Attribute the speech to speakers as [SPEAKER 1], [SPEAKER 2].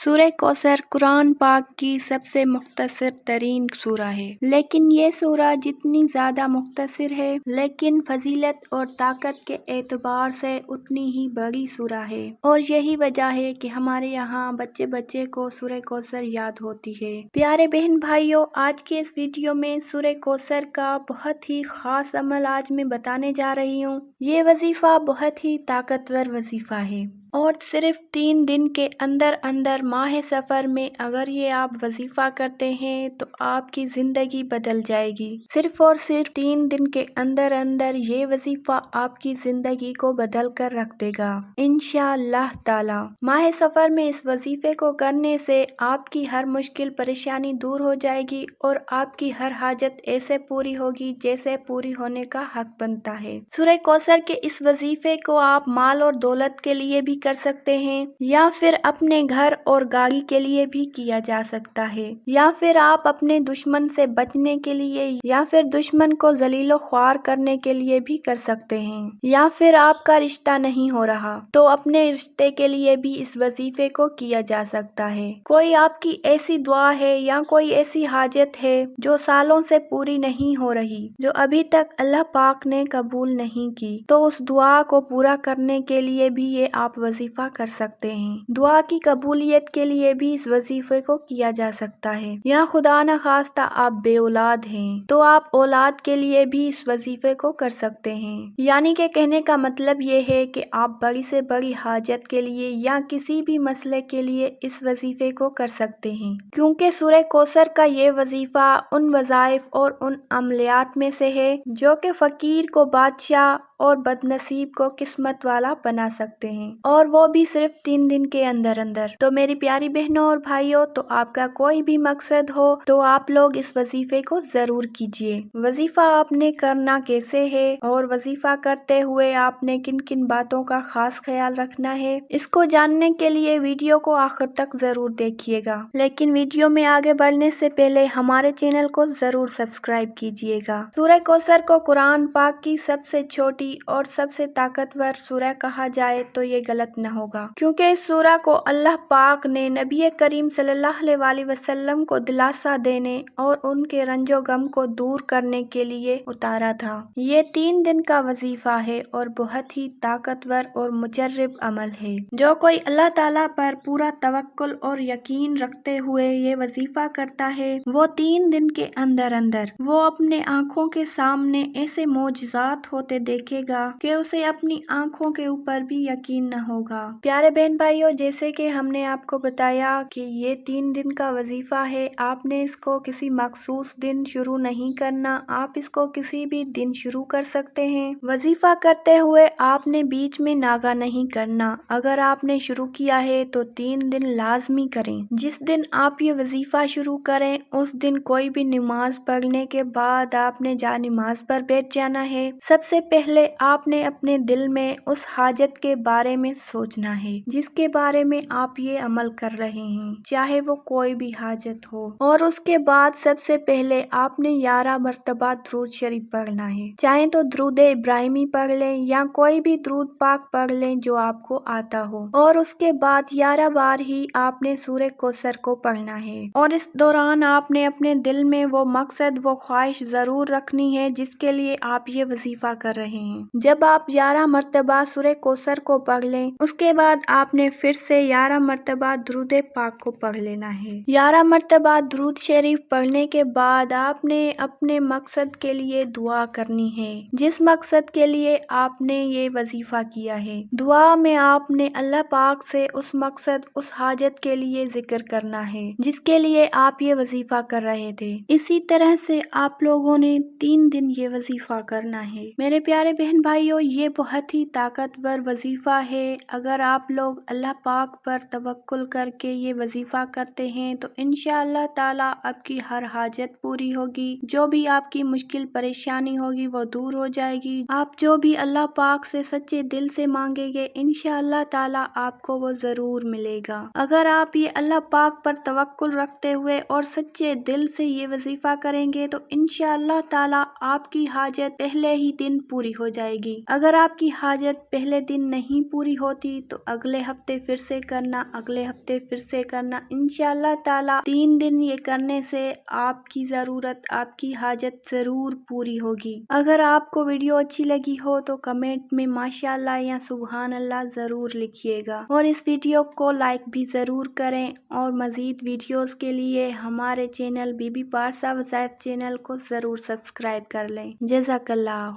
[SPEAKER 1] سورہ کوثر قرآن پاک کی سب سے مختصر ترین سورہ ہے، لیکن یہ سورہ جتنی زیادہ مختصر ہے لیکن فضیلت اور طاقت کے اعتبار سے اتنی ہی بڑی سورہ ہے، اور یہی وجہ ہے کہ ہمارے یہاں بچے بچے کو سورہ کوثر یاد ہوتی ہے۔ پیارے بہن بھائیوں، آج کے اس ویڈیو میں سورہ کوثر کا بہت ہی خاص عمل آج میں بتانے جا رہی ہوں۔ یہ وظیفہ بہت ہی طاقتور وظیفہ ہے، اور صرف 3 دن کے اندر اندر ماہ سفر میں اگر یہ آپ وظیفہ کرتے ہیں تو آپ کی زندگی بدل جائے گی۔ صرف اور صرف 3 دن کے اندر اندر یہ وظیفہ آپ کی زندگی کو بدل کر رکھ دے گا انشاءاللہ تعالی۔ ماہ سفر میں اس وظیفے کو کرنے سے آپ کی ہر مشکل پریشانی دور ہو جائے گی اور آپ کی ہر حاجت ایسے پوری ہوگی جیسے پوری ہونے کا حق بنتا ہے۔ سورہ کوثر کے اس وظیفے کو آپ مال اور دولت کے لیے بھی کر سکتے ہیں، یا پھر اپنے گھر اور گاڑی کے لیے بھی کیا جا سکتا ہے، یا پھر آپ اپنے دشمن سے بچنے کے لیے یا پھر دشمن کو ذلیل و خوار کرنے کے لیے بھی کر سکتے ہیں، یا پھر آپ کا رشتہ نہیں ہو رہا تو اپنے رشتے کے لیے بھی اس وظیفے کو کیا جا سکتا ہے۔ کوئی آپ کی ایسی دعا ہے یا کوئی ایسی حاجت ہے جو سالوں سے پوری نہیں ہو رہی، جو ابھی تک اللہ پاک نے قبول نہیں کی، تو اس دعا کو پورا کرنے کے لیے بھی یہ آپ وظیفہ کر سکتے ہیں۔ دعا کی قبولیت کے لیے بھی اس وظیفے کو کیا جا سکتا ہے، یا خدا نخواستہ آپ بے اولاد ہیں تو آپ اولاد کے لیے بھی اس وظیفے کو کر سکتے ہیں۔ یعنی کہ کہنے کا مطلب یہ ہے کہ آپ بڑی سے بڑی حاجت کے لیے یا کسی بھی مسئلے کے لیے اس وظیفے کو کر سکتے ہیں، کیونکہ سورہ کوثر کا یہ وظیفہ ان وظائف اور ان عملیات میں سے ہے جو کہ فقیر کو بادشاہ اور بد نصیب کو قسمت والا بنا سکتے ہیں، اور وہ بھی صرف 3 دن کے اندر اندر۔ تو میری پیاری بہنوں اور بھائیوں، تو آپ کا کوئی بھی مقصد ہو تو آپ لوگ اس وظیفے کو ضرور کیجیے۔ وظیفہ آپ نے کرنا کیسے ہے اور وظیفہ کرتے ہوئے آپ نے کن کن باتوں کا خاص خیال رکھنا ہے، اس کو جاننے کے لیے ویڈیو کو آخر تک ضرور دیکھیے گا۔ لیکن ویڈیو میں آگے بڑھنے سے پہلے ہمارے چینل کو ضرور سبسکرائب کیجیے گا۔ سورہ کوثر کو قرآن پاک کی سب سے چھوٹی اور سب سے طاقتور سورہ کہا جائے تو یہ غلط نہ ہوگا، کیونکہ اس سورہ کو اللہ پاک نے نبی کریم صلی اللہ علیہ وسلم کو دلاسا دینے اور ان کے رنج و غم کو دور کرنے کے لیے اتارا تھا۔ یہ 3 دن کا وظیفہ ہے اور بہت ہی طاقتور اور مجرب عمل ہے۔ جو کوئی اللہ تعالیٰ پر پورا توکل اور یقین رکھتے ہوئے یہ وظیفہ کرتا ہے، وہ 3 دن کے اندر اندر وہ اپنے آنکھوں کے سامنے ایسے معجزات ہوتے دیکھے گا کہ اسے اپنی آنکھوں کے اوپر بھی یقین نہ ہوگا۔ پیارے بہن بھائیوں، جیسے کہ ہم نے آپ کو بتایا کہ یہ 3 دن کا وظیفہ ہے، آپ نے اس کو کسی مخصوص دن شروع نہیں کرنا، آپ اس کو کسی بھی دن شروع کر سکتے ہیں۔ وظیفہ کرتے ہوئے آپ نے بیچ میں ناغہ نہیں کرنا، اگر آپ نے شروع کیا ہے تو 3 دن لازمی کریں۔ جس دن آپ یہ وظیفہ شروع کریں اس دن کوئی بھی نماز پڑھنے کے بعد آپ نے جا نماز پر بیٹھ جانا ہے۔ سب سے پہلے آپ نے اپنے دل میں اس حاجت کے بارے میں سوچنا ہے جس کے بارے میں آپ یہ عمل کر رہے ہیں، چاہے وہ کوئی بھی حاجت ہو، اور اس کے بعد سب سے پہلے آپ نے 11 مرتبہ درود شریف پڑھنا ہے، چاہے تو درود ابراہیمی پڑھ لیں یا کوئی بھی درود پاک پڑھ لیں جو آپ کو آتا ہو، اور اس کے بعد 11 بار ہی آپ نے سورہ کوثر کو پڑھنا ہے، اور اس دوران آپ نے اپنے دل میں وہ مقصد وہ خواہش ضرور رکھنی ہے جس کے لیے آپ یہ وظیفہ کر رہے ہیں۔ جب آپ 11 مرتبہ سورہ کوثر کو پڑھ لیں اس کے بعد آپ نے پھر سے 11 مرتبہ درود پاک کو پڑھ لینا ہے۔ 11 مرتبہ درود شریف پڑھنے کے بعد آپ نے اپنے مقصد کے لیے دعا کرنی ہے، جس مقصد کے لیے آپ نے یہ وظیفہ کیا ہے۔ دعا میں آپ نے اللہ پاک سے اس مقصد اس حاجت کے لیے ذکر کرنا ہے جس کے لیے آپ یہ وظیفہ کر رہے تھے۔ اسی طرح سے آپ لوگوں نے 3 دن یہ وظیفہ کرنا ہے۔ میرے پیارے بہن بھائیوں، یہ بہت ہی طاقتور وظیفہ ہے۔ اگر آپ لوگ اللہ پاک پر توکل کر کے یہ وظیفہ کرتے ہیں تو انشاءاللہ تعالی آپ کی ہر حاجت پوری ہوگی، جو بھی آپ کی مشکل پریشانی ہوگی وہ دور ہو جائے گی۔ آپ جو بھی اللہ پاک سے سچے دل سے مانگیں گے انشاءاللہ تعالی آپ کو وہ ضرور ملے گا۔ اگر آپ یہ اللہ پاک پر توکل رکھتے ہوئے اور سچے دل سے یہ وظیفہ کریں گے تو انشاءاللہ تعالی آپ کی حاجت پہلے ہی دن پوری ہو جائے گی۔ اگر آپ کی حاجت پہلے دن نہیں پوری ہوتی تو اگلے ہفتے پھر سے کرنا، اگلے ہفتے پھر سے کرنا۔ انشاءاللہ تعالی 3 دن یہ کرنے سے آپ کی ضرورت، آپ کی حاجت ضرور پوری ہوگی۔ اگر آپ کو ویڈیو اچھی لگی ہو تو کمنٹ میں ماشاءاللہ یا سبحان اللہ ضرور لکھیے گا، اور اس ویڈیو کو لائک بھی ضرور کریں، اور مزید ویڈیوز کے لیے ہمارے چینل بی بی پارسا وظائف چینل کو ضرور سبسکرائب کر لیں۔ جزاک اللہ۔